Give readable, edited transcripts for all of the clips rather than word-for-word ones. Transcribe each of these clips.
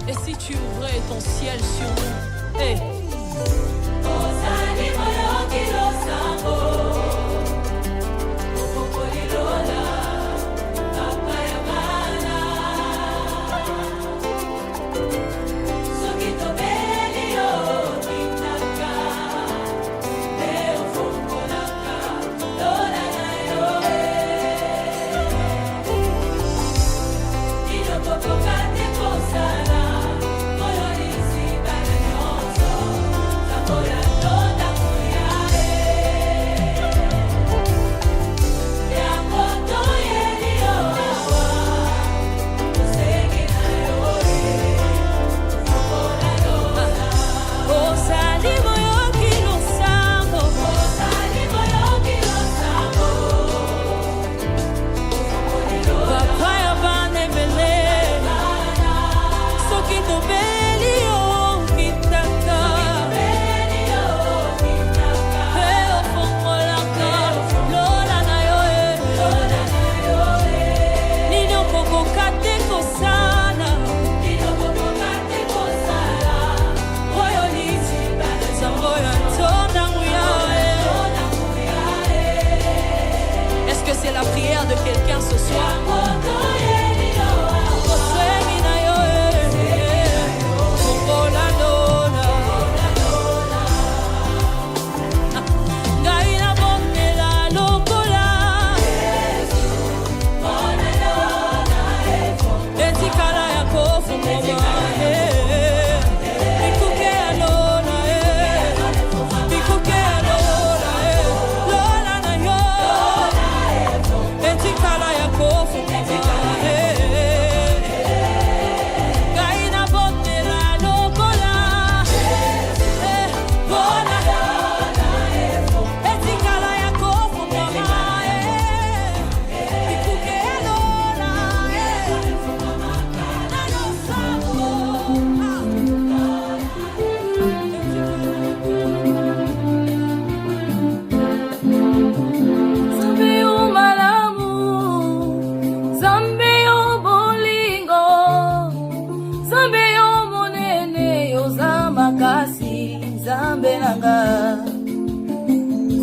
Et si tu ouvrais ton ciel sur nous, hey. De quelqu'un ce soir.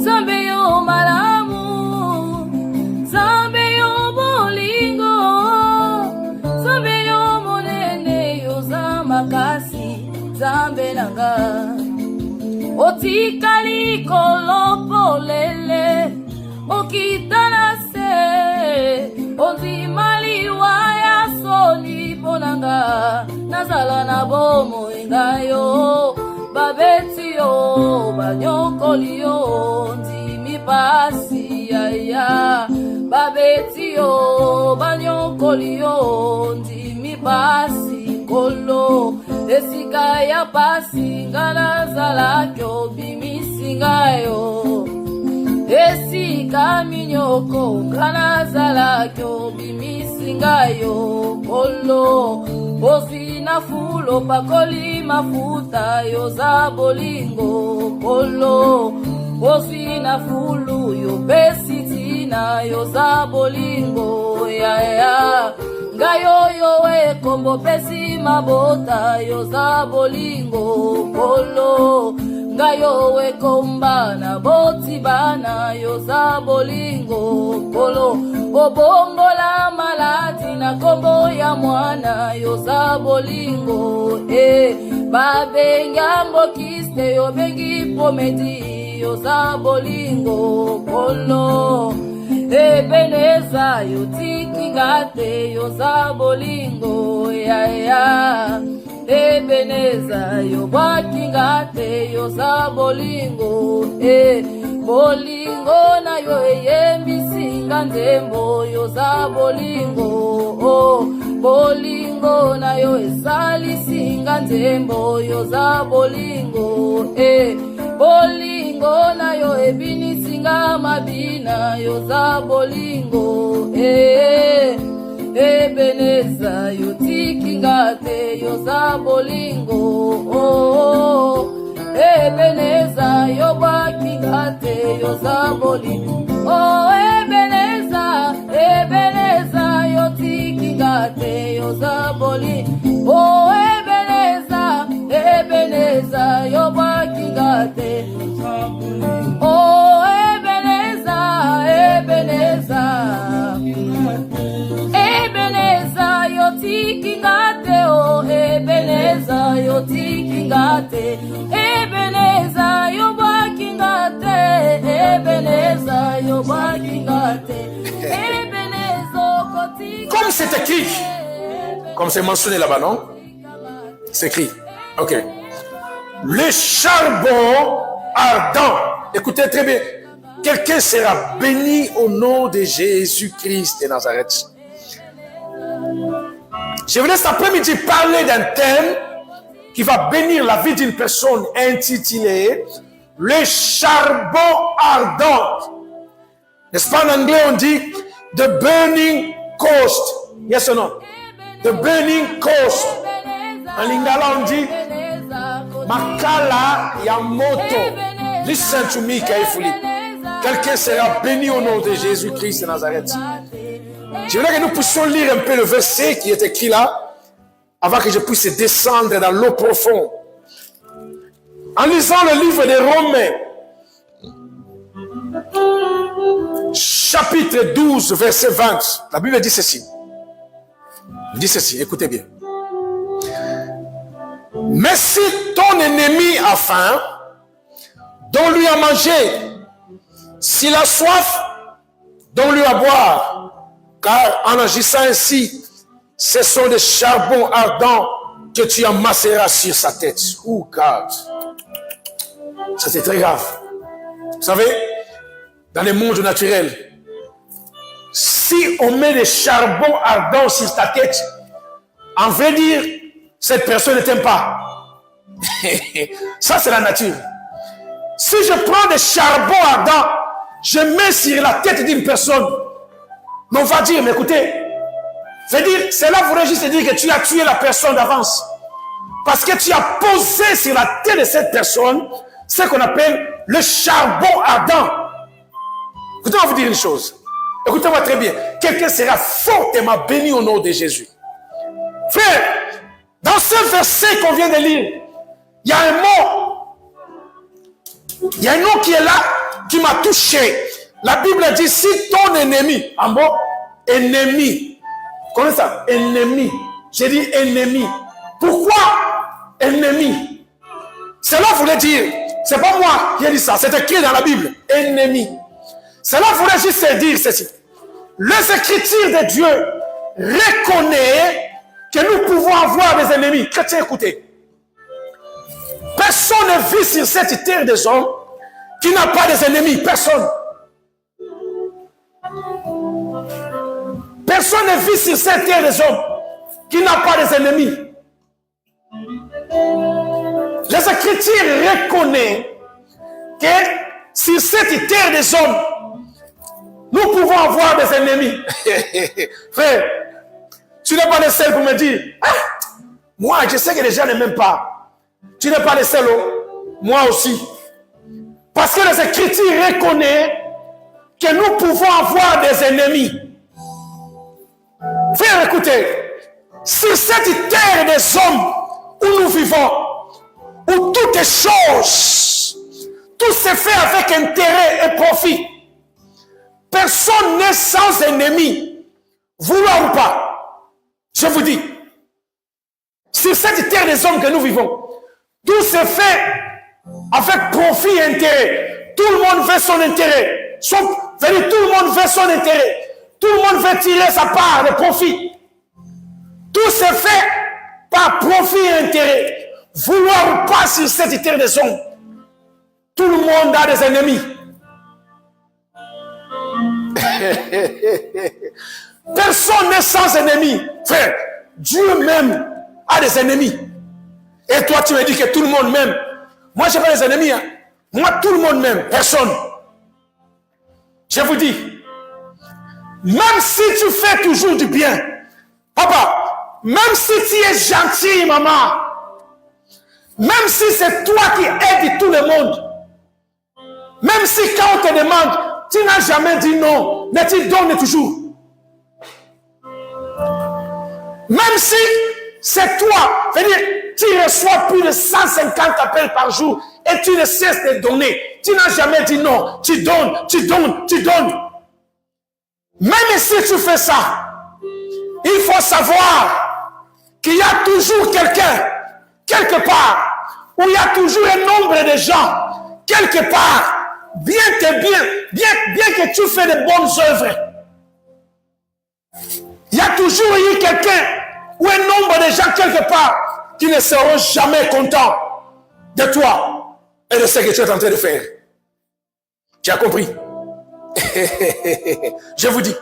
Zambe yo malamu, Zambe yo bolingo, Zambe yo monene yo zamakasi, Zambe nanga. Otikali kolopolele, okitana se, ozimali waya soli ponanga, nazala na bomo ingayo. Babeti yo, banyokoli yo, ndimi pasi ya ya. Babeti yo, banyokoli yo, ndimi pasi kolo. Esika ya pasi ngala zalakyo bimisi ngayo. Esika minyoko ngala zalakyo bimisi ngayo kolo. Bozina fulo pakoli mafuta yo za bolingo kolo. Bozina fulu yo besitina yo za bolingo ya ya. Ngayo yo e kombo pesi mabota yo za bolingo kolo. Ngayo we komba na boti bana yo za bolingo kolo. Obongo la malati na kombo ya mwana yo za bolingo babe ngambo kiste yo bengi pomedi yo za bolingo kolo. Ebeneza yo tiki gate yo za bolingo ya ya. Ebeneza yo baki gate yo za bolingo bolingo na yo yembisinga nzembo yo za bolingo bolingo na yo esalisinga nzembo yo za bolingo bolingo na yo ebinisinga mabina yo za bolingo Ebeneza yo tikingate yo za bolingo Ebeneza yo bakingate yo za bolingo Ebeneza Ebeneza yo tikingate yo za bolingo Ebeneza kingate. Oh, Ebeneza, Ebeneza. Ebeneza, yoti kingate. Oh, Ebeneza, yoti kingate. Ebeneza, yoba kingate. Ebeneza, yoba kingate. Ebeneza, koti. Comme c'est écrit, comme c'est mentionné là-bas, non? C'est écrit. Ok. Le charbon ardent. Écoutez très bien. Quelqu'un sera béni au nom de Jésus-Christ de Nazareth. Je voulais cet après-midi parler d'un thème qui va bénir la vie d'une personne intitulé le charbon ardent. N'est-ce pas en anglais on dit the burning coast. Yes or no? The burning coast. En lingala on dit makala ya moto. Listen to me carefully. Quelqu'un sera béni au nom de Jésus-Christ de Nazareth. Je voudrais que nous puissions lire un peu le verset qui est écrit là, avant que je puisse descendre dans l'eau profonde. En lisant le livre des Romains, chapitre 12, verset 20, la Bible dit ceci. Il dit ceci, écoutez bien. Mais si ton ennemi a faim, donne-lui à manger. S'il a soif, donne-lui à boire. Car en agissant ainsi, ce sont des charbons ardents que tu amasseras sur sa tête. Oh God. Ça c'est très grave. Vous savez, dans le monde naturel, si on met des charbons ardents sur ta tête, on veut dire, cette personne ne t'aime pas. Ça c'est la nature. Si je prends des charbons ardents, je mets sur la tête d'une personne, mais on va dire, mais écoutez, cela voudrait juste dire que tu as tué la personne d'avance. Parce que tu as posé sur la tête de cette personne ce qu'on appelle le charbon ardent. Écoutez-moi vous dire une chose. Écoutez-moi très bien. Quelqu'un sera fortement béni au nom de Jésus. Frère, dans ce verset qu'on vient de lire, il y a un mot. Il y a un mot qui est là, qui m'a touché. La Bible dit, si ton ennemi, en mot, ennemi. Comment ça? Ennemi. J'ai dit ennemi. Pourquoi ennemi? Cela voulait dire, c'est pas moi qui ai dit ça, c'est écrit dans la Bible, ennemi. Cela voulait juste dire ceci. Les Écritures de Dieu reconnaissent que nous pouvons avoir des ennemis. Chrétiens, écoutez. Personne ne vit sur cette terre des hommes qui n'a pas des ennemis. Personne. Personne ne vit sur cette terre des hommes qui n'a pas des ennemis. Les Écritures reconnaissent que sur cette terre des hommes, nous pouvons avoir des ennemis. Frère, tu n'es pas le seul pour me dire, ah, moi je sais que les gens ne m'aiment pas. Tu n'es pas le seul, moi aussi. Parce que les Écritures reconnaissent que nous pouvons avoir des ennemis. Frère, écoutez, sur cette terre des hommes où nous vivons, où toutes les choses, tout se fait avec intérêt et profit. Personne n'est sans ennemi, vouloir ou pas. Je vous dis, sur cette terre des hommes que nous vivons, tout se fait avec profit et intérêt. Tout le monde veut son intérêt. Tout le monde veut son intérêt. Tout le monde veut tirer sa part de profit. Tout se fait par profit et intérêt. Vouloir ou pas sur cette terre des hommes, tout le monde a des ennemis. Personne n'est sans ennemis. Frère, Dieu même a des ennemis. Et toi, tu me dis que tout le monde m'aime. Moi, je n'ai pas des ennemis. Hein. Moi, tout le monde m'aime. Personne. Je vous dis, même si tu fais toujours du bien, papa, même si tu es gentil, maman, même si c'est toi qui aides tout le monde, même si quand on te demande, tu n'as jamais dit non, mais tu donnes toujours. Même si c'est toi, c'est-à-dire, tu reçois plus de 150 appels par jour et et tu ne cesses de donner. Tu n'as jamais dit non. Tu donnes, tu donnes, tu donnes. Même si tu fais ça, il faut savoir qu'il y a toujours quelqu'un, quelque part, où il y a toujours un nombre de gens, quelque part, bien que tu fais de bonnes œuvres. Il y a toujours eu quelqu'un ou un nombre de gens quelque part qui ne seront jamais contents de toi et de ce que tu es en train de faire. Tu as compris? Je vous dis,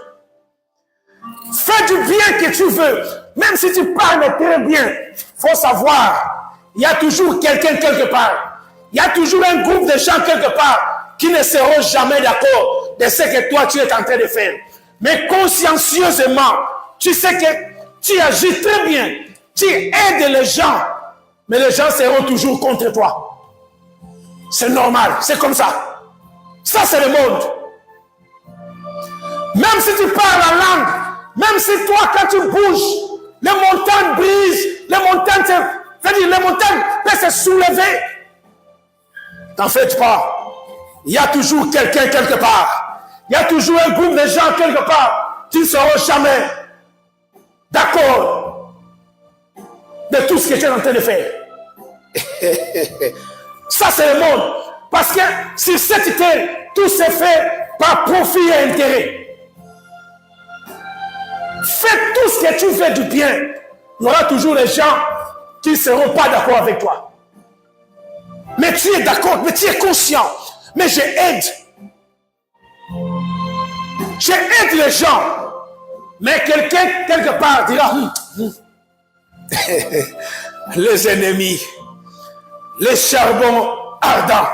fais du bien que tu veux, même si tu parles très bien, il faut savoir, il y a toujours quelqu'un quelque part, il y a toujours un groupe de gens quelque part qui ne seront jamais d'accord de ce que toi tu es en train de faire. Mais consciencieusement, tu sais que tu agis très bien, tu aides les gens, mais les gens seront toujours contre toi. C'est normal, c'est comme ça. Ça, c'est le monde. Même si tu parles la langue, même si toi, quand tu bouges, les montagnes brisent, les montagnes, c'est-à-dire les montagnes peuvent se soulever. T'en fais pas. Il y a toujours quelqu'un quelque part. Il y a toujours un groupe de gens quelque part qui ne seront jamais d'accord de tout ce que tu es en train de faire. Ça, c'est le monde. Parce que sur cette terre, tout se fait par profit et intérêt. Fais tout ce que tu fais du bien. Il y aura toujours les gens qui ne seront pas d'accord avec toi. Mais tu es d'accord, mais tu es conscient. Mais je aide. Je aide les gens. Mais quelqu'un, quelque part, dira, les ennemis, les charbons ardents.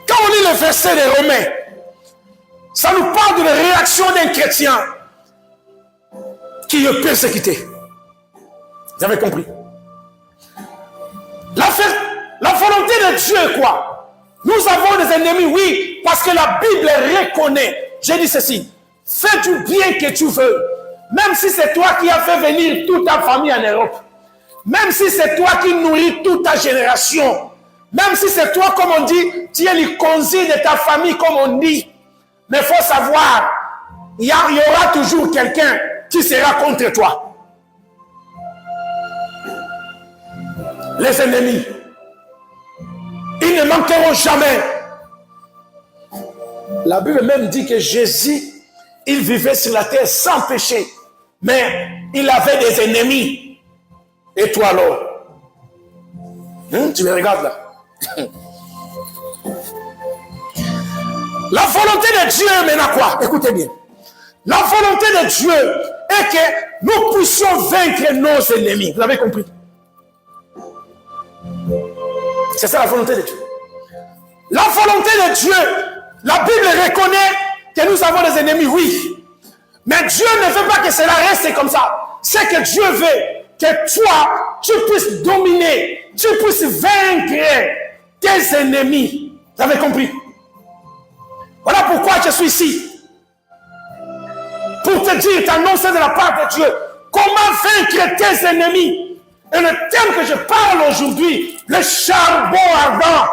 Quand on lit le verset des Romains, ça nous parle de la réaction d'un chrétien qui est persécuté. Vous avez compris? La volonté de Dieu, quoi? Nous avons des ennemis, oui, parce que la Bible reconnaît. J'ai dit ceci, fais du bien que tu veux, même si c'est toi qui as fait venir toute ta famille en Europe, même si c'est toi qui nourris toute ta génération, même si c'est toi, comme on dit, tu es le conseil de ta famille, comme on dit. Mais il faut savoir, il y aura toujours quelqu'un qui sera contre toi. Les ennemis, ils ne manqueront jamais. La Bible même dit que Jésus, il vivait sur la terre sans péché, mais il avait des ennemis. Et toi alors, tu me regardes là. La volonté de Dieu maintenant quoi? Écoutez bien. La volonté de Dieu est que nous puissions vaincre nos ennemis. Vous avez compris? C'est ça la volonté de Dieu. La volonté de Dieu, la Bible reconnaît que nous avons des ennemis, oui. Mais Dieu ne veut pas que cela reste comme ça. C'est que Dieu veut que toi, tu puisses dominer, tu puisses vaincre tes ennemis. Vous avez compris? Voilà pourquoi je suis ici. Pour te dire, t'annoncer de la part de Dieu, comment vaincre tes ennemis. Et le thème que je parle aujourd'hui, le charbon ardent.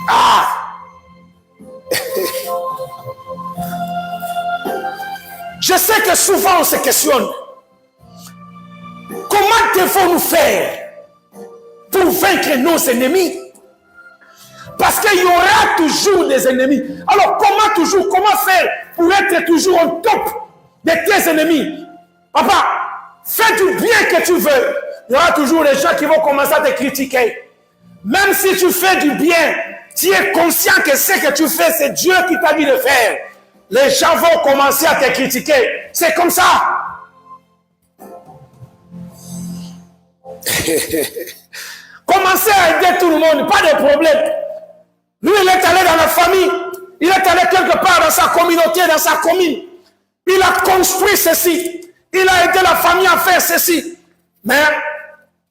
Ah! Je sais que souvent on se questionne. Comment devons-nous faire pour vaincre nos ennemis? Parce qu'il y aura toujours des ennemis. Alors comment faire pour être toujours au top de tes ennemis? Papa, fais du bien que tu veux. Il y aura toujours des gens qui vont commencer à te critiquer. Même si tu fais du bien, tu es conscient que ce que tu fais, c'est Dieu qui t'a dit de faire. Les gens vont commencer à te critiquer. C'est comme ça. Commencez à aider tout le monde, pas de problème. Lui, il est allé dans la famille, il est allé quelque part dans sa communauté, dans sa commune. Il a construit ceci. Il a aidé la famille à faire ceci. Mais,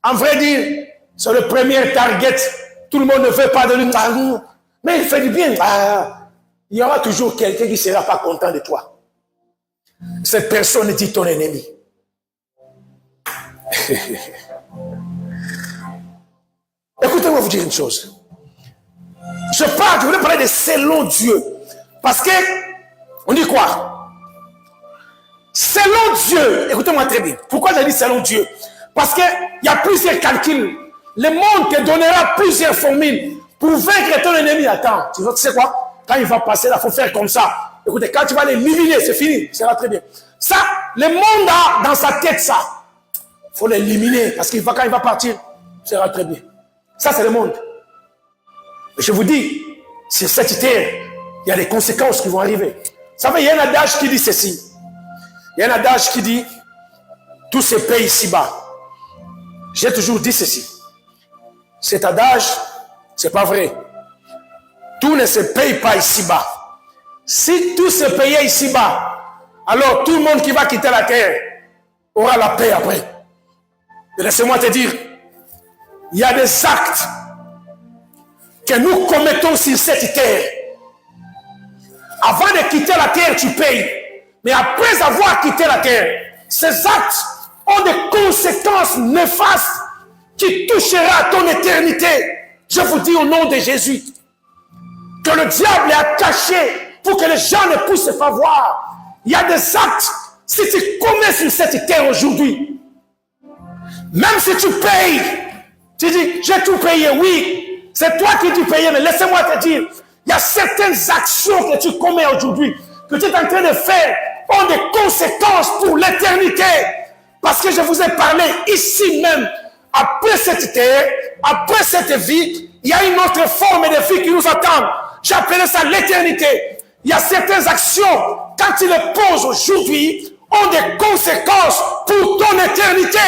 en vrai dire, c'est le premier target. Tout le monde ne veut pas de lui. Mais il fait du bien. Il y aura toujours quelqu'un qui ne sera pas content de toi. Cette personne dit ton ennemi. Écoutez-moi vous dire une chose. Je voulais parler de selon Dieu. Parce que, on dit quoi? Selon Dieu, écoutez-moi très bien. Pourquoi j'ai dit selon Dieu? Parce qu'il y a plusieurs calculs. Le monde te donnera plusieurs formules pour vaincre ton ennemi. Attends, tu sais quoi? Quand il va passer là, il faut faire comme ça. Écoutez, quand tu vas l'éliminer, c'est fini. Ça va très bien. Ça, le monde a dans sa tête ça. Il faut l'éliminer parce que quand il va partir, ça ira très bien. Ça, c'est le monde. Mais je vous dis, sur cette terre, il y a des conséquences qui vont arriver. Vous savez, il y a un adage qui dit ceci. Il y a un adage qui dit, tout se paye ici-bas. J'ai toujours dit ceci. Cet adage, c'est pas vrai. Tout ne se paye pas ici-bas. Si tout se payait ici-bas, alors tout le monde qui va quitter la terre aura la paix après. Et laissez-moi te dire, il y a des actes que nous commettons sur cette terre. Avant de quitter la terre, tu payes. Mais après avoir quitté la terre, ces actes ont des conséquences néfastes qui touchera ton éternité. Je vous dis au nom de Jésus que le diable a caché pour que les gens ne puissent pas voir. Il y a des actes, si tu commets sur cette terre aujourd'hui, même si tu payes, tu dis, j'ai tout payé, oui, c'est toi qui dis payer, mais laissez-moi te dire, il y a certaines actions que tu commets aujourd'hui, que tu es en train de faire, ont des conséquences pour l'éternité. Parce que je vous ai parlé ici même, après cette terre, après cette vie, il y a une autre forme de vie qui nous attend. J'appelle ça l'éternité. Il y a certaines actions, quand tu les poses aujourd'hui, ont des conséquences pour ton éternité.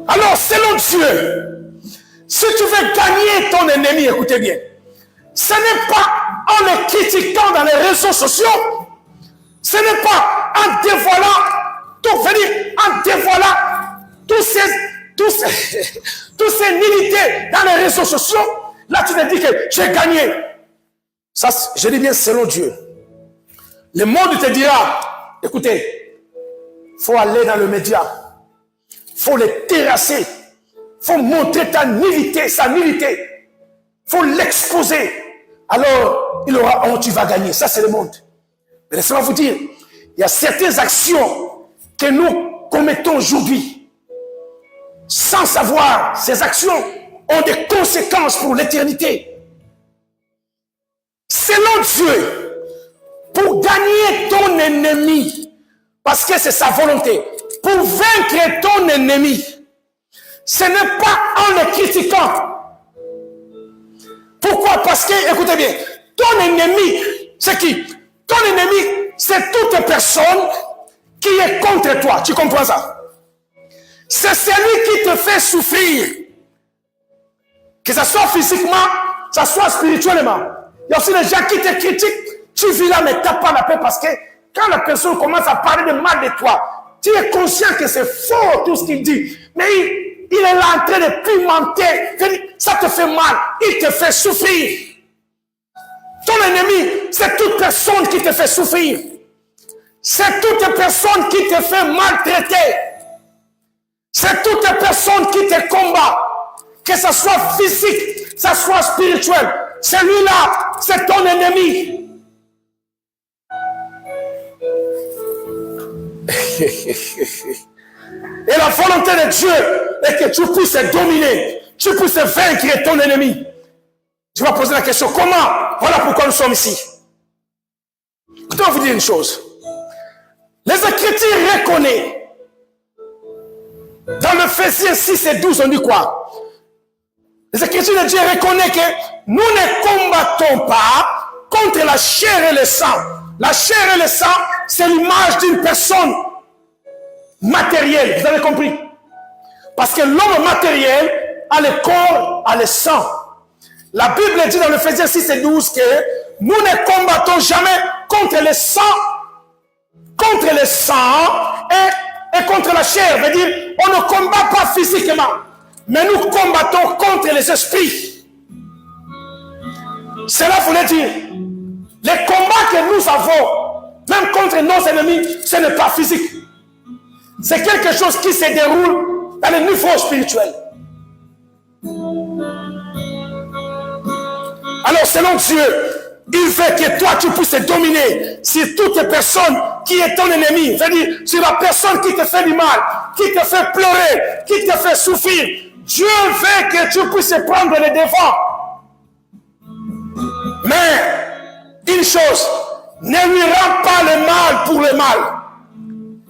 Alors, selon Dieu, si tu veux gagner ton ennemi, écoutez bien, ce n'est pas en le critiquant dans les réseaux sociaux, ce n'est pas en dévoilant, tous ces nullités dans les réseaux sociaux. Là, tu te dis que j'ai gagné. Ça, je dis bien selon Dieu. Le monde te dira, écoutez, il faut aller dans le média, il faut les terrasser, il faut montrer ta nullité, sa nullité, il faut l'exposer. Alors, il aura honte, tu vas gagner. Ça, c'est le monde. Mais laissez-moi vous dire, il y a certaines actions que nous commettons aujourd'hui. Sans savoir, ces actions ont des conséquences pour l'éternité. Selon Dieu, pour gagner ton ennemi, parce que c'est sa volonté, pour vaincre ton ennemi, ce n'est pas en le critiquant. Pourquoi? Parce que, écoutez bien, ton ennemi, c'est qui? Ton ennemi, c'est toute personne qui est contre toi. Tu comprends ça? C'est celui qui te fait souffrir. Que ce soit physiquement, que ce soit spirituellement. Il y a aussi des gens qui te critiquent. Tu vis là, mais tu n'as pas la paix parce que quand la personne commence à parler de mal de toi, tu es conscient que c'est faux tout ce qu'il dit. Mais il est là en train de pimenter. Ça te fait mal. Il te fait souffrir. Ton ennemi, c'est toute personne qui te fait souffrir. C'est toute personne qui te fait maltraiter. C'est toute personne qui te combat. Que ce soit physique, que ce soit spirituel. Celui-là, c'est ton ennemi. Et la volonté de Dieu est que tu puisses dominer, tu puisses vaincre ton ennemi. Tu vas poser la question, comment? Voilà pourquoi nous sommes ici. Je dois vous dire une chose. Les Écritures reconnaissent. Dans l'Ephésiens 6 et 12, on dit quoi? Les Écritures de Dieu reconnaissent que nous ne combattons pas contre la chair et le sang. La chair et le sang, c'est l'image d'une personne matérielle. Vous avez compris? Parce que l'homme matériel a le corps, a le sang. La Bible dit dans l'Ephésiens 6 et 12 que nous ne combattons jamais contre le sang et contre la chair. Veut dire, on ne combat pas physiquement, mais nous combattons contre les esprits. Cela voulait dire, les combats que nous avons, même contre nos ennemis, ce n'est pas physique. C'est quelque chose qui se déroule dans le niveau spirituel. Alors, selon Dieu, il veut que toi, tu puisses dominer sur toutes les personnes qui est ton ennemi. C'est-à-dire, sur la personne qui te fait du mal, qui te fait pleurer, qui te fait souffrir. Dieu veut que tu puisses prendre le devant. Mais, une chose, ne lui rends pas le mal pour le mal,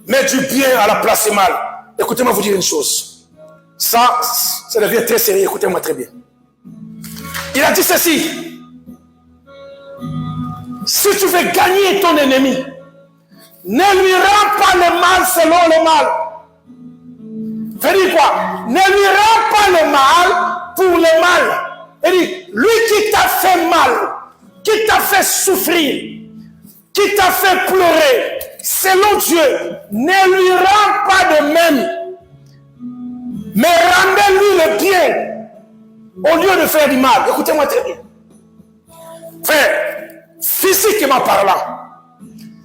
mais du bien à la place du mal. Écoutez-moi vous dire une chose. Ça devient très sérieux, écoutez-moi très bien. Il a dit ceci. Si tu veux gagner ton ennemi, ne lui rends pas le mal selon le mal. Veut dire quoi? Ne lui rends pas le mal pour le mal. Il dit, lui qui t'a fait mal, qui t'a fait souffrir, qui t'a fait pleurer, selon Dieu, ne lui rends pas de même, mais rendez-lui le bien au lieu de faire du mal. Écoutez-moi très bien. Frère, physiquement parlant,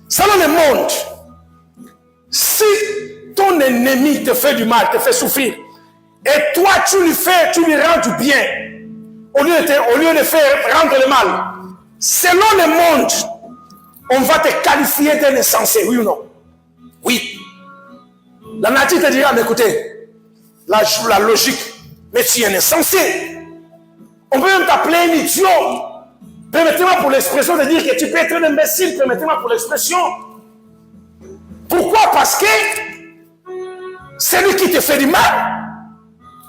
selon le monde, si ton ennemi te fait du mal, te fait souffrir, et toi tu lui rends du bien, au lieu de faire rendre le mal, selon le monde, on va te qualifier d'un insensé, oui ou non? Oui. La nature te dira, mais écoutez, la logique, mais tu es un insensé. On peut même t'appeler un idiot. Permettez-moi pour l'expression de dire que tu peux être un imbécile, permettez-moi pour l'expression. Pourquoi? Parce que c'est lui qui te fait du mal.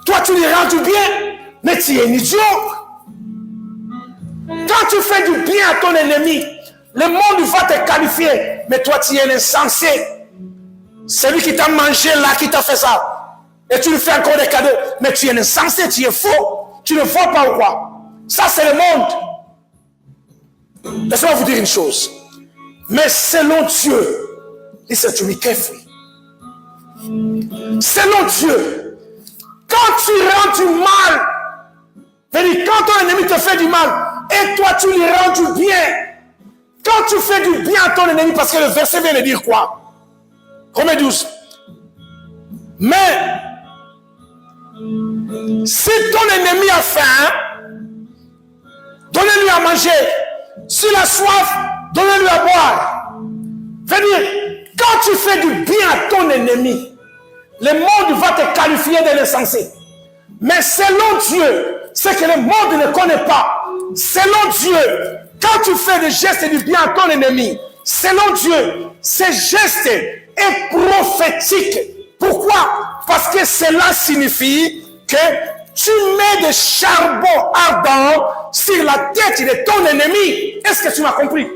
Toi, tu lui rends du bien, mais tu es un idiot. Quand tu fais du bien à ton ennemi, le monde va te qualifier, mais toi, tu es un insensé. C'est lui qui t'a mangé là, qui t'a fait ça. Et tu lui fais encore des cadeaux, mais tu es un insensé, tu es faux. Tu ne vois pas ou quoi? Ça, c'est le monde. Laissez-moi vous dire une chose. Mais selon Dieu, listen to me carefully. Selon Dieu, quand tu rends du mal, c'est-à-dire quand ton ennemi te fait du mal, et toi tu lui rends du bien, quand tu fais du bien à ton ennemi, parce que le verset vient de dire quoi? Romains 12. Mais, si ton ennemi a faim, donnez-lui à manger. S'il a soif, donnez-lui à boire. Veut dire, quand tu fais du bien à ton ennemi, le monde va te qualifier de l'insensé. Mais selon Dieu, ce que le monde ne connaît pas, selon Dieu, quand tu fais des gestes du bien à ton ennemi, selon Dieu, ce geste est prophétique. Pourquoi? Parce que cela signifie que tu mets des charbons ardents sur la tête de ton ennemi. Est-ce que tu m'as compris?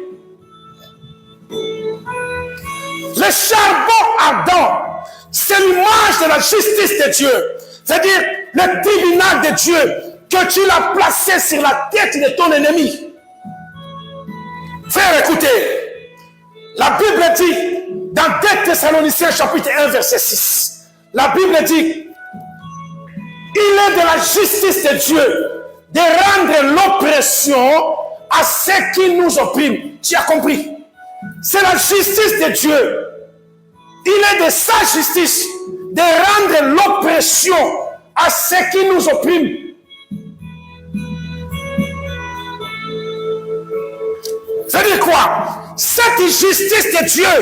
Le charbon ardent, c'est l'image de la justice de Dieu. C'est-à-dire le tribunal de Dieu que tu l'as placé sur la tête de ton ennemi. Frère, écoutez, la Bible dit dans 2 Thessaloniciens chapitre 1 verset 6, la Bible dit, il est de la justice de Dieu de rendre l'oppression à ceux qui nous oppriment. Tu as compris? C'est la justice de Dieu. Il est de sa justice de rendre l'oppression à ceux qui nous oppriment. Ça veut dire quoi? Cette justice de Dieu,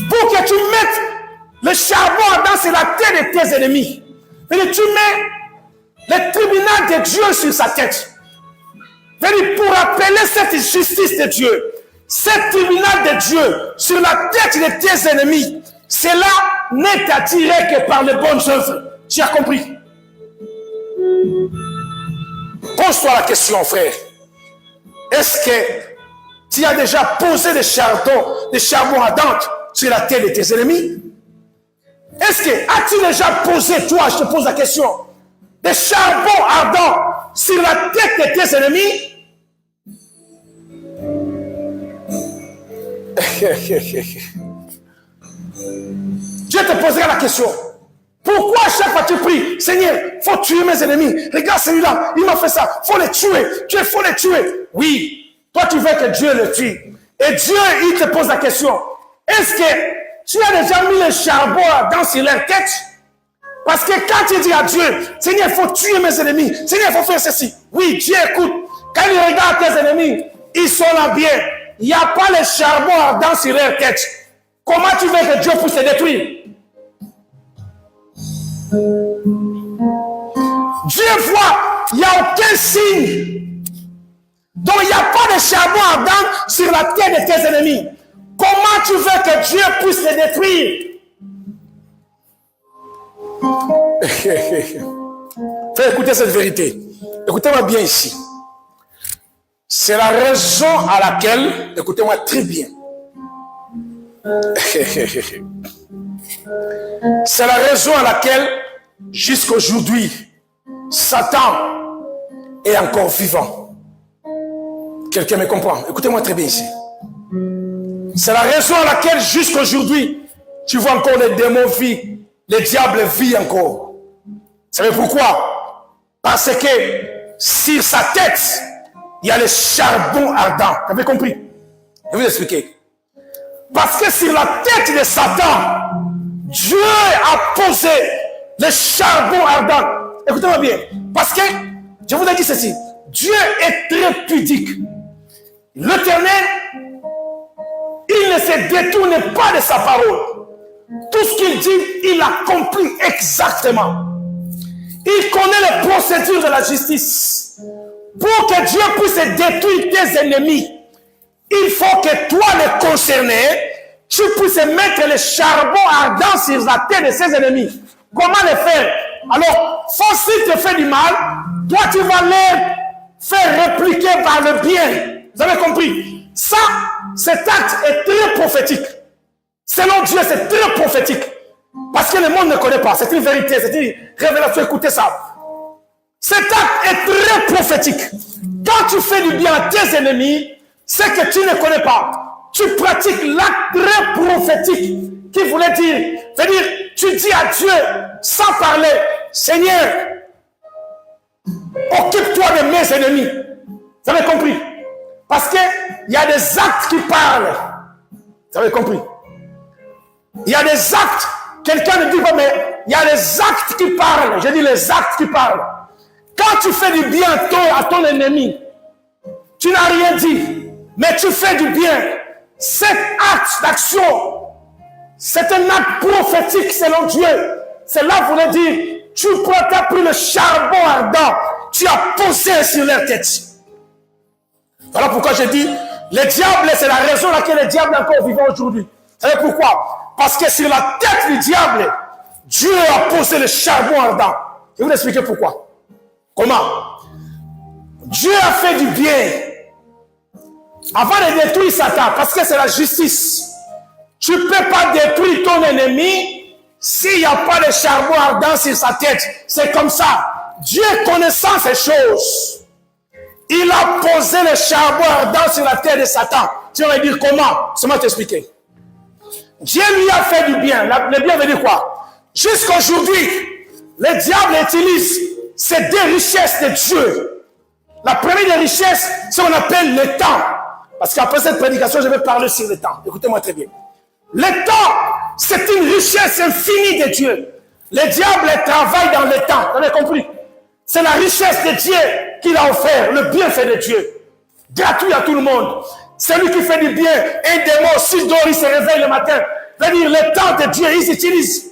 pour que tu mettes le charbon ardent sur la tête de tes ennemis, et tu mets le tribunal de Dieu sur sa tête. C'est-à-dire pour appeler cette justice de Dieu, ce tribunal de Dieu sur la tête de tes ennemis, cela n'est attiré que par les bonnes œuvres. Tu as compris? Pose-toi la question, frère. Est-ce que tu as déjà posé des charbons ardents sur la tête de tes ennemis? Est-ce que as-tu déjà posé, toi, je te pose la question, des charbons ardents sur la tête de tes ennemis? Dieu te posera la question. Pourquoi chaque fois tu pries, Seigneur, faut tuer mes ennemis. Regarde celui-là, il m'a fait ça. Faut les tuer. Dieu, faut les tuer. Oui, toi tu veux que Dieu le tue. Et Dieu, il te pose la question. Est-ce que tu as déjà mis le charbon ardent sur leur tête? Parce que quand tu dis à Dieu, Seigneur, il faut tuer mes ennemis. Seigneur, il faut faire ceci. Oui, Dieu écoute. Quand il regarde tes ennemis, ils sont là bien. Il n'y a pas le charbon ardent sur leur tête. Comment tu veux que Dieu puisse les détruire? Dieu voit, il n'y a aucun signe. Donc il n'y a pas de charbon ardent sur la tête de tes ennemis. Comment tu veux que Dieu puisse les détruire? Fais écouter cette vérité. Écoutez-moi bien ici. C'est la raison à laquelle, écoutez-moi très bien. C'est la raison à laquelle, jusqu'aujourd'hui, Satan est encore vivant. Quelqu'un me comprend? Écoutez-moi très bien ici. C'est la raison à laquelle, jusqu'aujourd'hui, tu vois encore les démons vivent, les diables vivent encore. Vous savez pourquoi? Parce que sur sa tête, il y a le charbon ardent. Vous avez compris? Je vais vous expliquer. Parce que sur la tête de Satan, Dieu a posé le charbon ardent. Écoutez-moi bien. Parce que, je vous ai dit ceci, Dieu est très pudique. L'Éternel, il ne se détourne pas de sa parole. Tout ce qu'il dit, il accomplit exactement. Il connaît les procédures de la justice. Pour que Dieu puisse détruire tes ennemis, il faut que toi, le concerné, tu puisses mettre le charbon ardent sur la tête de ses ennemis. Comment le faire? Alors, s'il te fait du mal, toi tu vas les faire répliquer par le bien. Vous avez compris? Ça, cet acte est très prophétique. Selon Dieu, c'est très prophétique. Parce que le monde ne connaît pas. C'est une vérité, c'est une révélation. Écoutez ça. Cet acte est très prophétique. Quand tu fais du bien à tes ennemis, c'est que tu ne connais pas. Tu pratiques l'acte très prophétique qui voulait dire, c'est-à-dire, tu dis à Dieu, sans parler, Seigneur, occupe-toi de mes ennemis. Vous avez compris? Parce qu'il y a des actes qui parlent. Vous avez compris? Il y a des actes, quelqu'un ne dit pas, mais il y a des actes qui parlent. Je dis les actes qui parlent. Quand tu fais du bien à ton ennemi, tu n'as rien dit, mais tu fais du bien. Cet acte d'action, c'est un acte prophétique selon Dieu. Cela voulait dire, tu as pris le charbon ardent, tu as posé sur leur tête. Voilà pourquoi je dis, le diable, c'est la raison pour laquelle le diable est encore vivant aujourd'hui. Vous savez pourquoi? Parce que sur la tête du diable, Dieu a posé le charbon ardent. Je vais vous expliquer pourquoi. Comment? Dieu a fait du bien avant de détruire Satan, parce que c'est la justice. Tu ne peux pas détruire ton ennemi s'il n'y a pas de charbon ardent sur sa tête. C'est comme ça. Dieu, connaissant ces choses, il a posé le charbon ardent sur la tête de Satan. Tu vas me dire comment? C'est moi t'expliquer. Dieu lui a fait du bien. Le bien veut dire quoi? Jusqu'aujourd'hui, le diable utilise ces deux richesses de Dieu. La première des richesses, c'est ce qu'on appelle le temps. Parce qu'après cette prédication, je vais parler sur le temps. Écoutez-moi très bien. Le temps, c'est une richesse infinie de Dieu. Le diable travaille dans le temps. Vous avez compris? C'est la richesse de Dieu qu'il a offert, le bienfait de Dieu. Gratuit à tout le monde. Celui qui fait du bien, un démon, s'il dort, il se réveille le matin. C'est-à-dire, le temps de Dieu, ils utilisent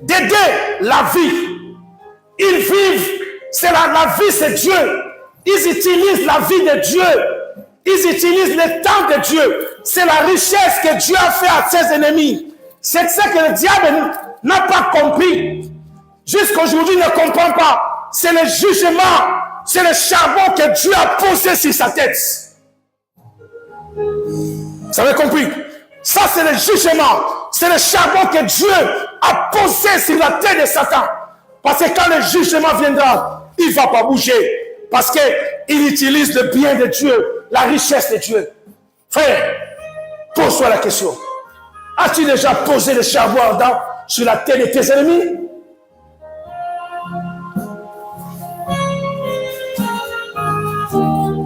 d'aider la vie. Ils vivent, c'est la vie, c'est Dieu. Ils utilisent la vie de Dieu. Ils utilisent le temps de Dieu. C'est la richesse que Dieu a fait à ses ennemis. C'est ça que le diable n'a pas compris. Jusqu'aujourd'hui, il ne comprend pas. C'est le jugement, c'est le charbon que Dieu a posé sur sa tête. Vous avez compris? Ça, c'est le jugement. C'est le charbon que Dieu a posé sur la tête de Satan. Parce que quand le jugement viendra, il ne va pas bouger. Parce qu'il utilise le bien de Dieu, la richesse de Dieu. Frère, pose-toi la question. As-tu déjà posé le charbon ardent sur la tête de tes ennemis.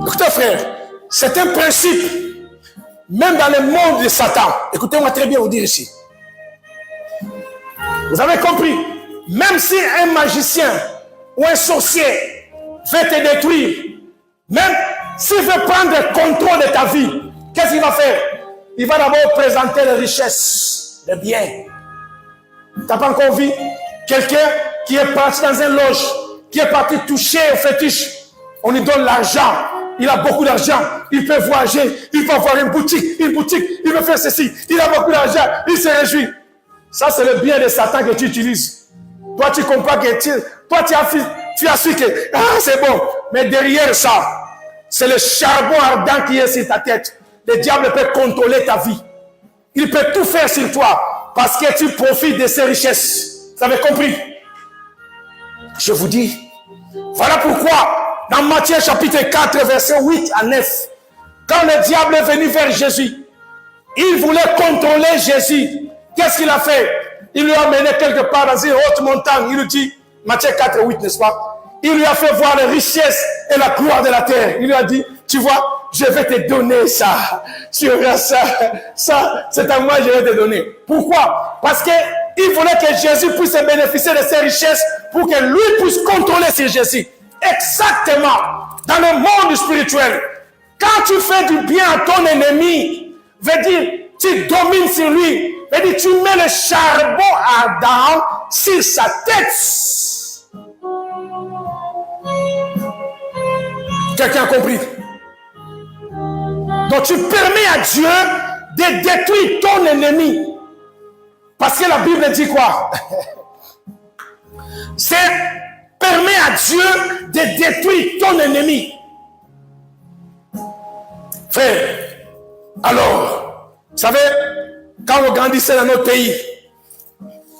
Écoutez frère, c'est un principe, même dans le monde de Satan. Écoutez-moi très bien vous dire ici. Vous avez compris? Même si un magicien ou un sorcier veut te détruire, même s'il veut prendre le contrôle de ta vie, qu'est-ce qu'il va faire? Il va d'abord présenter les richesses, les biens. Tu n'as pas encore vu quelqu'un qui est parti dans une loge, qui est parti toucher au fétiche. On lui donne l'argent. Il a beaucoup d'argent. Il peut voyager. Il peut avoir une boutique. Il peut faire ceci. Il a beaucoup d'argent. Il se réjouit. Ça, c'est le bien de Satan que tu utilises. Toi, tu comprends que tu as su que c'est bon. Mais derrière ça, c'est le charbon ardent qui est sur ta tête. Le diable peut contrôler ta vie. Il peut tout faire sur toi parce que tu profites de ses richesses. Vous avez compris? Je vous dis, voilà pourquoi dans Matthieu chapitre 4 verset 8 à 9, quand le diable est venu vers Jésus, il voulait contrôler Jésus. Qu'est-ce qu'il a fait? Il lui a mené quelque part dans une haute montagne. Il lui dit, Matthieu 4 8, n'est-ce pas? Il lui a fait voir les richesses et la gloire de la terre. Il lui a dit, tu vois, je vais te donner ça. Tu auras ça. Ça, c'est à moi, je vais te donner. Pourquoi? Parce qu'il voulait que Jésus puisse bénéficier de ses richesses pour que lui puisse contrôler ses Jésus. Exactement. Dans le monde spirituel, quand tu fais du bien à ton ennemi, veut dire, tu domines sur lui. Veut dire, tu mets le charbon ardent sur sa tête. Quelqu'un a compris? Donc tu permets à Dieu de détruire ton ennemi. Parce que la Bible dit quoi? C'est permet à Dieu de détruire ton ennemi. Frère, alors, vous savez, quand vous grandissez dans notre pays,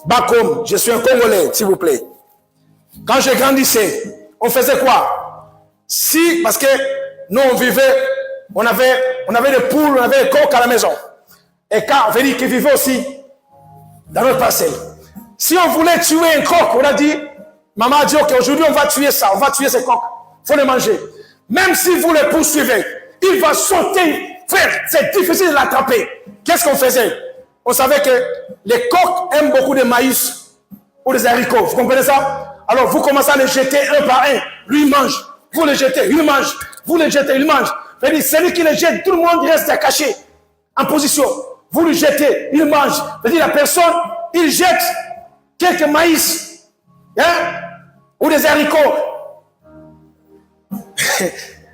back home, je suis un Congolais, s'il vous plaît. Quand je grandissais, on faisait quoi? Parce que nous, on vivait, on avait des poules, on avait des coqs à la maison. Et quand on veut dire qu'ils vivaient aussi dans notre parcelle. Si on voulait tuer un coq, on a dit, maman a dit, ok, aujourd'hui on va tuer ça, on va tuer ce coq. Il faut le manger. Même si vous le poursuivez, il va sauter. Frère, c'est difficile de l'attraper. Qu'est-ce qu'on faisait? On savait que les coqs aiment beaucoup de maïs ou des haricots. Vous comprenez ça? Alors vous commencez à les jeter un par un. Lui, il mange. Vous le jetez, il mange. Vous le jetez, il mange. Celui qui le jette, tout le monde reste caché, en position. Vous le jetez, il mange. La personne, il jette quelques maïs, ou des haricots.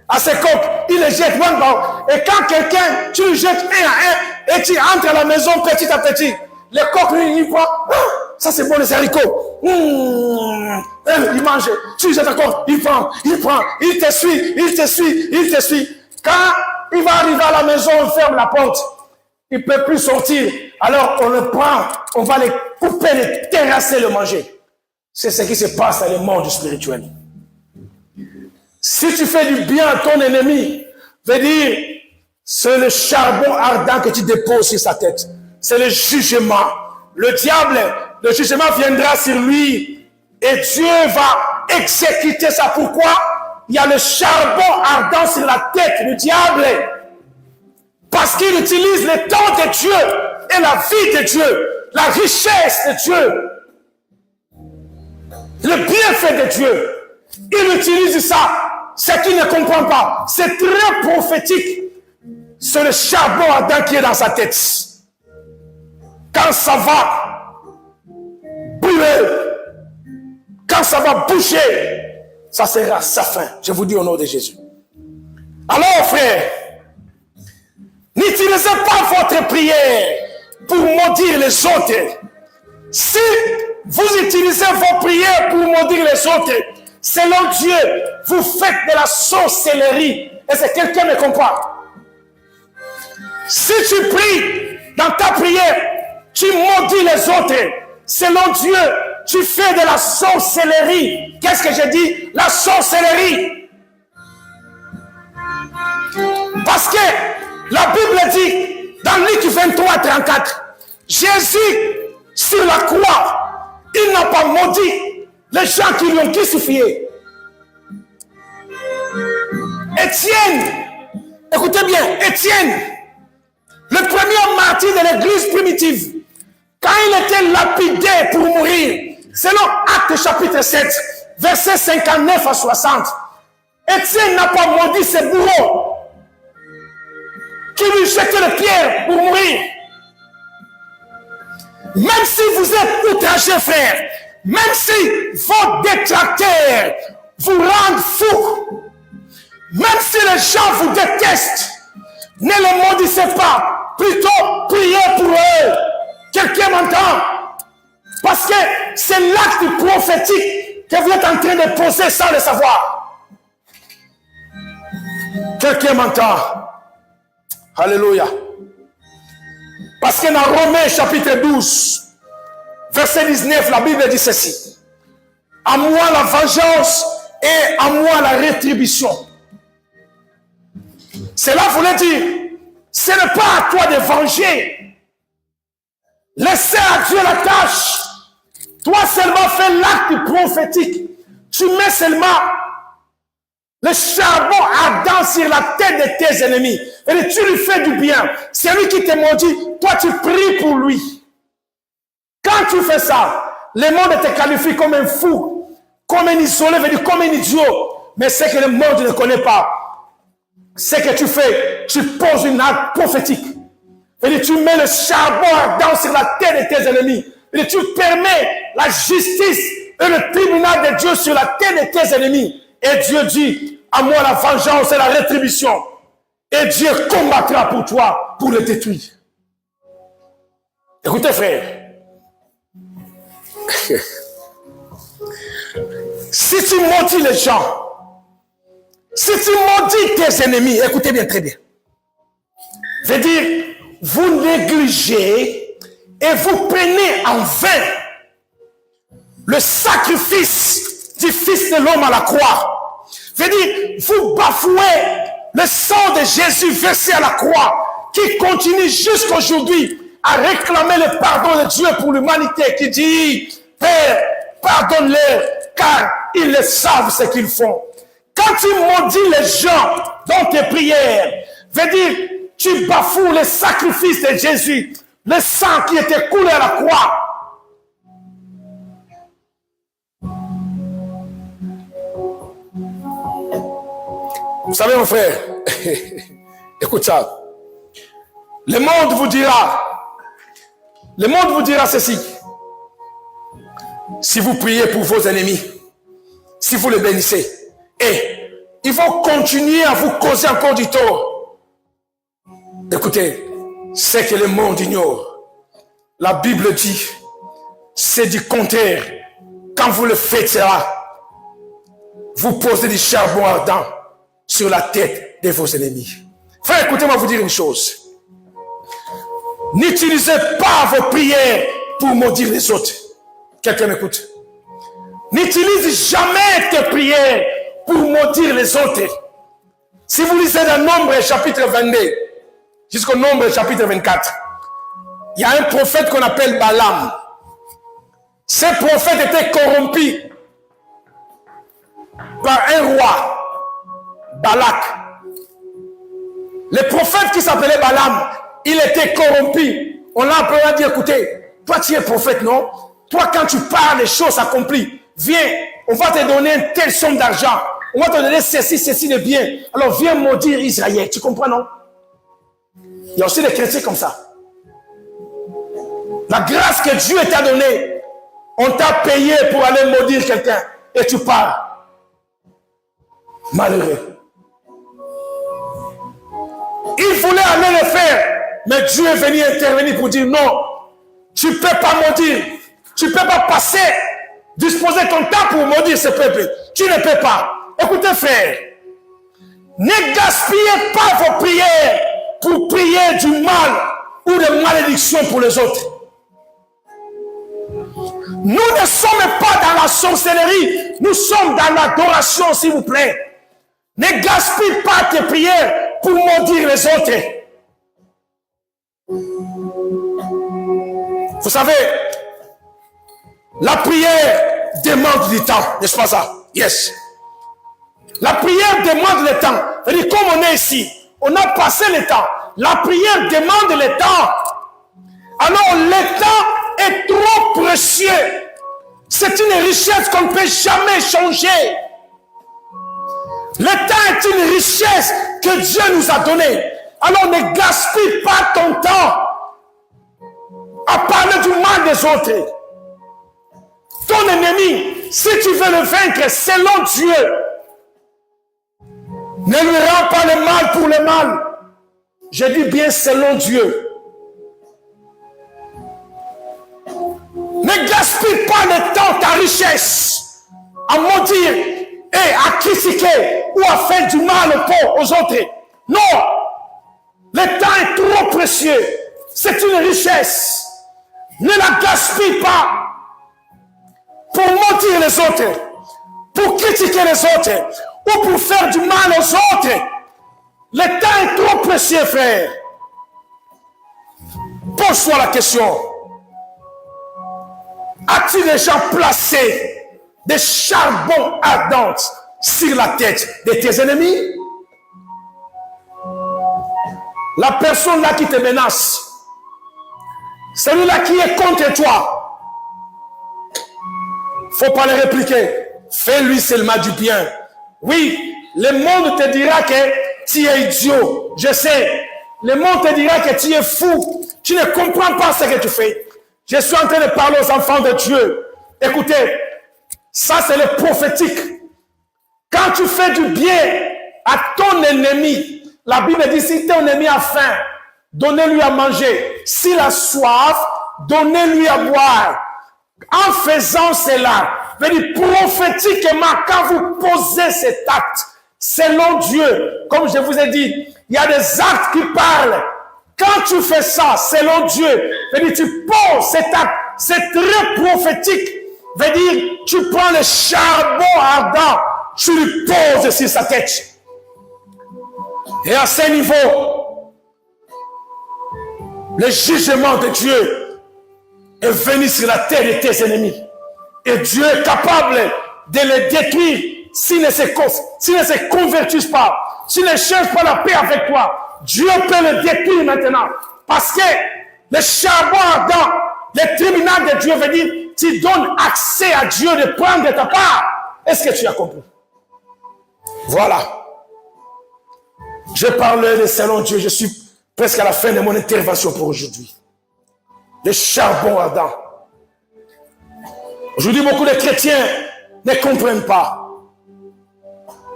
À ses coqs, il les jette one par one. Et quand quelqu'un, tu le jettes un à un, et tu entres à la maison petit à petit, le coq, lui, il prend. Ça, c'est bon, les haricots. Il mange. Tu jettes encore, il prend. Il te suit. Quand il va arriver à la maison, on ferme la porte. Il ne peut plus sortir. Alors, on le prend, on va le couper, le terrasser, le manger. C'est ce qui se passe dans le monde spirituel. Si tu fais du bien à ton ennemi, veut dire, c'est le charbon ardent que tu déposes sur sa tête. C'est le jugement. Le diable, le jugement viendra sur lui et Dieu va exécuter ça. Pourquoi? Il y a le charbon ardent sur la tête du diable. Parce qu'il utilise le temps de Dieu et la vie de Dieu, la richesse de Dieu, le bienfait de Dieu. Il utilise ça. Ce qu'il ne comprend pas, c'est très prophétique. C'est le charbon ardent qui est dans sa tête. Quand ça va brûler, quand ça va bouger, ça sera sa fin. Je vous dis au nom de Jésus. Alors, frère, n'utilisez pas votre prière pour maudire les autres. Si vous utilisez vos prières pour maudire les autres, selon Dieu, vous faites de la sorcellerie. Est-ce que quelqu'un me comprend? Si tu pries dans ta prière, tu maudis les autres. Selon Dieu, tu fais de la sorcellerie. Qu'est-ce que j'ai dit? La sorcellerie. Parce que la Bible dit, dans Luc 23, 34, Jésus sur la croix, il n'a pas maudit les gens qui lui ont crucifié. Étienne, écoutez bien, Étienne, le premier martyr de l'église primitive, quand il était lapidé pour mourir, selon Actes chapitre 7, versets 59 à 60, Étienne n'a pas maudit ses bourreaux qui lui jetaient les pierres pour mourir. Même si vous êtes outragé, frère, même si vos détracteurs vous rendent fou, même si les gens vous détestent, ne les maudissez pas, plutôt priez pour eux. Quelqu'un m'entend? Parce que c'est l'acte prophétique que vous êtes en train de poser sans le savoir. Quelqu'un m'entend? Alléluia. Parce que dans Romains chapitre 12, verset 19, la Bible dit ceci. À moi la vengeance et à moi la rétribution. Cela voulait dire, ce n'est pas à toi de venger. Laissez à Dieu la tâche. Toi seulement fais l'acte prophétique. Tu mets seulement le charbon ardent sur la tête de tes ennemis. Et tu lui fais du bien. C'est lui qui te maudit. Toi, tu pries pour lui. Quand tu fais ça, le monde te qualifie comme un fou, comme un isolé, comme un idiot. Mais c'est que le monde ne connaît pas. C'est que tu fais, tu poses une acte prophétique. Et tu mets le charbon ardent sur la tête de tes ennemis. Et tu permets la justice et le tribunal de Dieu sur la tête de tes ennemis. Et Dieu dit, à moi la vengeance et la rétribution. Et Dieu combattra pour toi, pour le détruire. Écoutez, frère. Si tu maudis les gens, si tu maudis tes ennemis, écoutez bien, très bien. Veut dire, vous négligez et vous prenez en vain le sacrifice du Fils de l'homme à la croix. Veut dire, vous bafouez le sang de Jésus versé à la croix, qui continue jusqu'aujourd'hui à réclamer le pardon de Dieu pour l'humanité, qui dit, Père, pardonne-leur, car ils ne savent ce qu'ils font. Quand tu maudis les gens dans tes prières, veut dire, tu bafoues le sacrifice de Jésus, le sang qui était coulé à la croix. Vous savez, mon frère, écoute ça. Le monde vous dira ceci. Si vous priez pour vos ennemis, si vous les bénissez, et ils vont continuer à vous causer encore du tort. Écoutez, c'est que le monde ignore. La Bible dit, c'est du contraire. Quand vous le faites cela, vous posez du charbon ardent sur la tête de vos ennemis. Frère, écoutez-moi vous dire une chose. N'utilisez pas vos prières pour maudire les autres. Quelqu'un m'écoute. N'utilise jamais tes prières pour maudire les autres. Si vous lisez dans Nombre chapitre 22 jusqu'au Nombre chapitre 24, il y a un prophète qu'on appelle Balaam. Ce prophète était corrompu par un roi, Balak. Le prophète qui s'appelait Balaam, il était corrompu. On l'a appelé à dire, écoutez, toi tu es prophète, non? Toi quand tu parles, les choses s'accomplissent. Viens, on va te donner une telle somme d'argent. On va te donner ceci de bien. Alors viens maudire Israël. Tu comprends, non? Il y a aussi des chrétiens comme ça. La grâce que Dieu t'a donnée, on t'a payé pour aller maudire quelqu'un. Et tu pars. Malheureux. Il voulait aller le faire. Mais Dieu est venu intervenir pour dire non. Tu ne peux pas maudire. Tu ne peux pas passer, disposer ton temps pour maudire ce peuple. Tu ne peux pas. Écoutez, frère. Ne gaspillez pas vos prières pour prier du mal ou de malédiction pour les autres. Nous ne sommes pas dans la sorcellerie. Nous sommes dans l'adoration, s'il vous plaît. Ne gaspille pas tes prières pour maudire les autres. Vous savez, La prière demande du temps, n'est-ce pas ça? Yes. La prière demande le temps. C'est-à-dire, comme on est ici, on a passé le temps. La prière demande le temps. Alors, le temps est trop précieux. C'est une richesse qu'on ne peut jamais changer. Le temps est une richesse que Dieu nous a donnée. Alors, ne gaspille pas ton temps à parler du mal des autres. Ton ennemi, si tu veux le vaincre selon Dieu, ne lui rends pas le mal pour le mal. Je dis bien selon Dieu. Ne gaspille pas le temps, ta richesse, à maudire et à critiquer ou à faire du mal aux autres. Non! Le temps est trop précieux. C'est une richesse. Ne la gaspille pas pour mentir les autres, pour critiquer les autres ou pour faire du mal aux autres. Le temps est trop précieux, frère. Pose-toi la question. As-tu déjà placé des charbons ardents sur la tête de tes ennemis? La personne là qui te menace, celui-là qui est contre toi, faut pas le répliquer. Fais-lui seulement du bien. Oui, le monde te dira que tu es idiot. Je sais. Le monde te dira que tu es fou. Tu ne comprends pas ce que tu fais. Je suis en train de parler aux enfants de Dieu. Écoutez, ça c'est le prophétique. Quand tu fais du bien à ton ennemi, la Bible dit, si ton ennemi a faim, donnez-lui à manger. S'il a soif, donnez-lui à boire. En faisant cela, veut dire prophétiquement, quand vous posez cet acte, selon Dieu, comme je vous ai dit, il y a des actes qui parlent. Quand tu fais ça, selon Dieu, veut dire tu poses cet acte, c'est très prophétique. Veut dire, tu prends le charbon ardent, tu lui poses sur sa tête. Et à ce niveau, le jugement de Dieu est venu sur la terre de tes ennemis. Et Dieu est capable de les détruire s'ils ne se convertissent pas, s'ils ne cherchent pas la paix avec toi. Dieu peut le détruire maintenant. Parce que le charbon ardent, le tribunal de Dieu veut dire, tu donnes accès à Dieu de prendre de ta part. Est-ce que tu as compris? Voilà. Je parle de selon Dieu. Je suis presque à la fin de mon intervention pour aujourd'hui. Le charbon ardent. Aujourd'hui, beaucoup de chrétiens ne comprennent pas.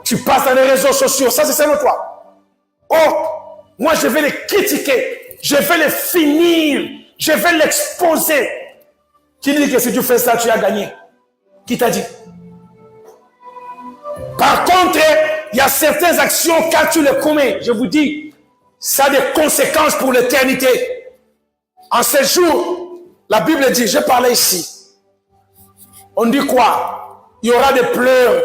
Tu passes dans les réseaux sociaux, ça c'est selon toi. Oh, moi je vais les critiquer, je vais les finir, je vais l'exposer. Qui dit que si tu fais ça, tu as gagné? Qui t'a dit? Par contre, il y a certaines actions, quand tu les commets, je vous dis, ça a des conséquences pour l'éternité. En ce jour, la Bible dit, je parlais ici, on dit quoi? Il y aura des pleurs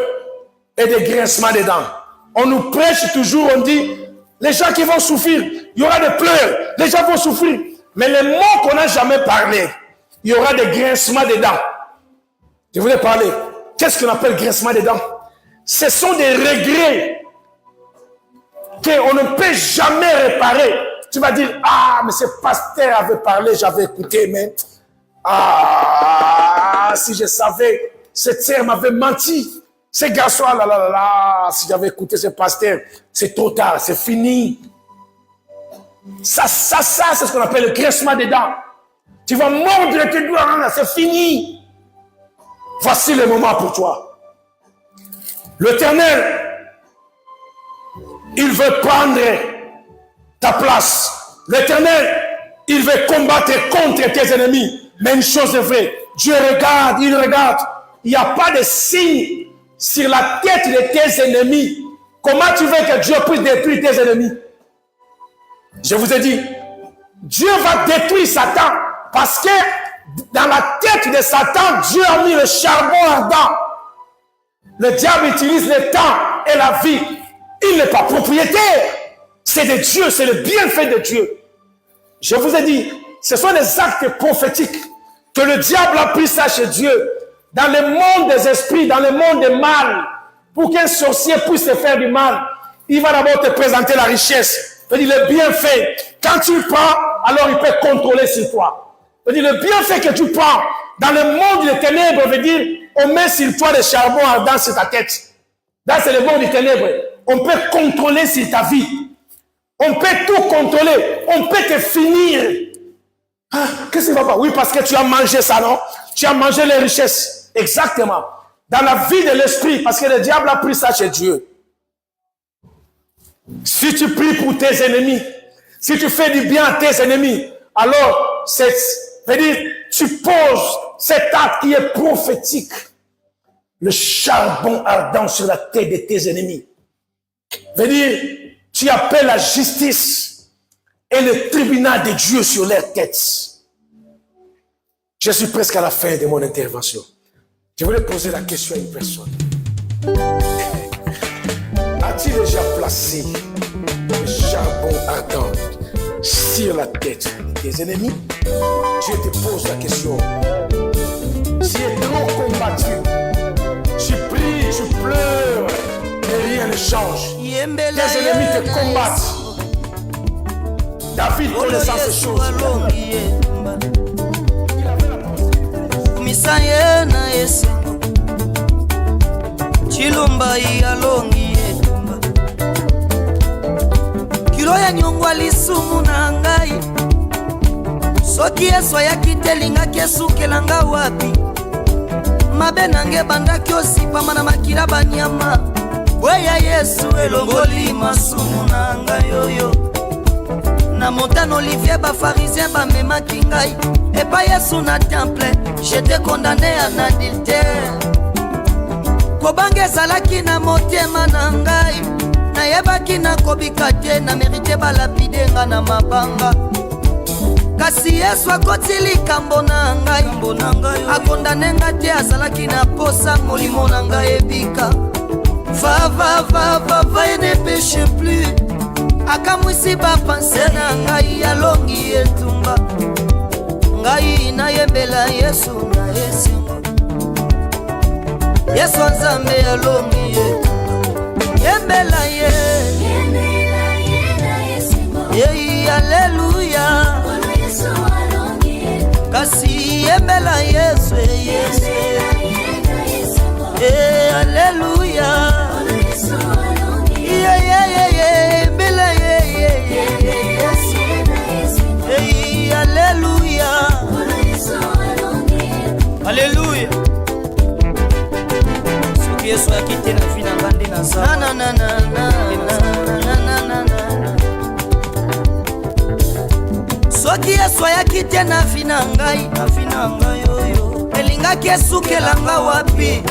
et des grincements des dents. On nous prêche toujours, on dit, les gens qui vont souffrir, il y aura des pleurs, les gens vont souffrir. Mais les mots qu'on n'a jamais parlé, il y aura des grincements des dents. Je voulais parler. Qu'est-ce qu'on appelle grincement des dents? Ce sont des regrets qu'on ne peut jamais réparer. Tu vas dire, ah, mais ce pasteur avait parlé, j'avais écouté, mais ah, si je savais, ce terme m'avait menti. Ce garçon, si j'avais écouté ce pasteur, c'est trop tard, c'est fini. Ça, c'est ce qu'on appelle le grincement des dents. Tu vas mordre tes doigts, c'est fini. Voici le moment pour toi. L'Éternel, il veut prendre ta place. L'Éternel, il veut combattre contre tes ennemis. Mais une chose est vraie, Dieu regarde, il regarde. Il n'y a pas de signe sur la tête de tes ennemis. Comment tu veux que Dieu puisse détruire tes ennemis? Je vous ai dit, Dieu va détruire Satan parce que dans la tête de Satan, Dieu a mis le charbon ardent. Le diable utilise le temps et la vie. Il n'est pas propriétaire. C'est de Dieu, c'est le bienfait de Dieu. Je vous ai dit, ce sont des actes prophétiques que le diable a pris ça chez Dieu, dans le monde des esprits, dans le monde des mal, pour qu'un sorcier puisse te faire du mal, il va d'abord te présenter la richesse. Il dit le bienfait. Quand tu prends, alors il peut contrôler sur toi. Il dit le bienfait que tu prends dans le monde des ténèbres, veut dire on met sur toi des charbons ardents sur ta tête. Là, c'est le monde des ténèbres. On peut contrôler sur ta vie. On peut tout contrôler. On peut te finir. Ah, qu'est-ce qui va pas? Oui, parce que tu as mangé ça, non? Tu as mangé les richesses. Exactement. Dans la vie de l'esprit, parce que le diable a pris ça chez Dieu. Si tu pries pour tes ennemis, si tu fais du bien à tes ennemis, alors tu poses cet acte qui est prophétique. Le charbon ardent sur la tête de tes ennemis. Veut dire, tu appelles la justice et le tribunal de Dieu sur leurs têtes. Je suis presque à la fin de mon intervention. Je voulais poser la question à une personne. As-tu déjà placé le charbon ardent sur la tête de tes ennemis? Je te pose la question. Tu es trop combattu. Tu pries, tu pleures, et rien ne change. Tes ennemis te combattent. David connaissant ces choses. Chilomba alongi etumba kilo ya nyongwa lisumu na ngai soki Yesu yakitelinga kesukelanga wapi mabe nange bandaki osipama na makila banyama weya Yesu elongoli masumu na ngai yoyo na montane Olivier bafarisien bamemaki ngai epa Yesu na temple j'étais condamné en adultère kobange ezalaki na motema na ngai nayebaki nakobika te na merite balapide nga na mabanga kasi Yesu akoti likambo na ngai akondane nga te azalaki na posa molimo na ngai ebika va et ne péche plus akamwisi bapanse na ngai alongi etumba ngai nayembela Yesu na esengo Yesu nzambe alongi yembela ye ye alleluya kasi yembela Yesu alleluya yembela ye alleluya alleluya Yesu akite na fina ngande na sa na soki Yesu akite na fina ngai oyo elingaki esukelanga wapi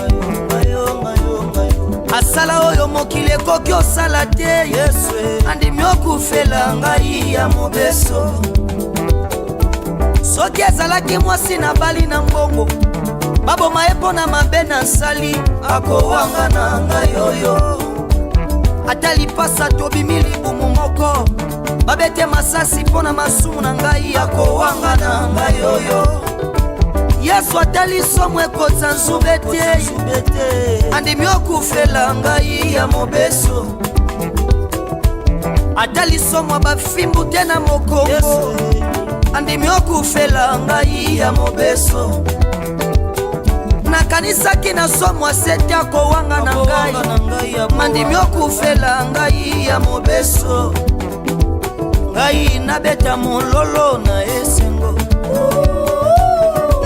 asala oyo mokili ekoki osala te Yesu andimi okufela ngai ya mobeso soki ezalaki mwasi na bali na mbongo baboma epo na mabe na nsali akowanga na ngai oyo ata lipasa tobimi libumu moko babete masasi mpo na masumu na ngai akowanga na ngai oyo Yesu atali somo ekotsa nzube te andimi okufela ngai ya mobeso atali somo bafimbu te na mokongo andimi okufela ngai ya mobeso nakanisaki na somo asete akowanga na ngai mandimi okufela ngai ya mobeso ngai nabeta mololo na esengo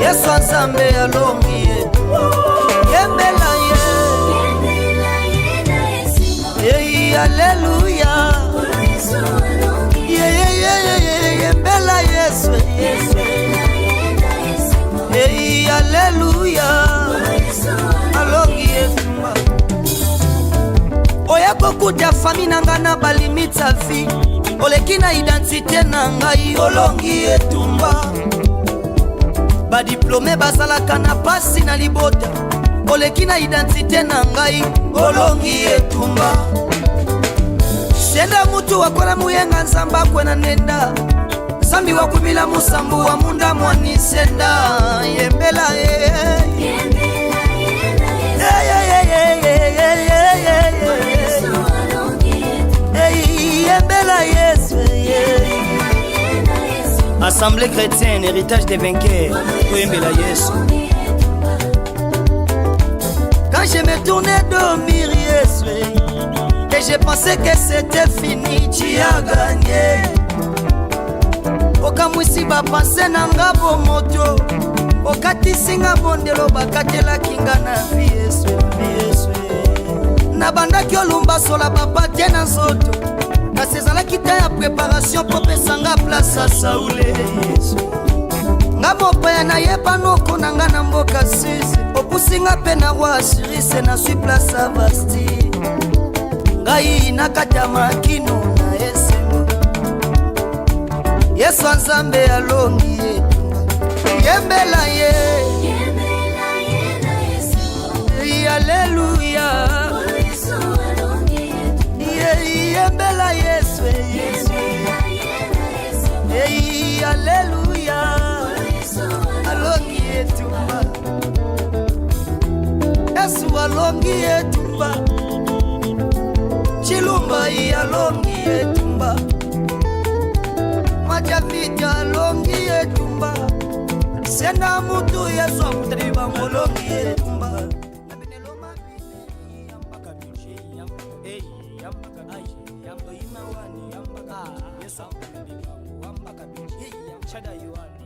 Yesu nzambe alongi yembela ye alleluya yembela Yesu alleluya alongi etumba oya kokuta fami na nga na balimite ya vie oleki na identité na ngai olongi etumba badiplome bazalaka na pasi na libota oleki na identité na ngai olongi etumba senda mutu wakola muyenga nzamba kwena nenda Sambi wa kumila musambu wa munda mwanisenda. Yembela Yembela Yesu. Assemblée chrétienne, héritage des vainqueurs. Yembela Yesu. Quand je me tournais dormir, Yesu, et j'ai pensé que c'était fini, tu as gagné. Okamwisi ba pensé nanga bomoto, okatisi nga bondelo bakatela kinga na vie Yesu. Nabandaki olumba sola papa tie na nzoto, kasi ezalaki te ya préparation po pesanga place ya Saule Yesu. Nga mopaya nayeba noko na nga na mboka Suisse, opusinga mpe na roi Asirise na sui place ya Basti. Ngai nakata makino na esengo, Yesu Nzambe alongi yetu. Yembela ye Alleluia. Yembela Yesu. Alleluia. Alongi yetumba. Yesu alongi yetumba. Chilumba alongi yetumba. Majavita alongi yetumba. Sena mutu Yesu amtriba molongi yetumba. Shada yuani,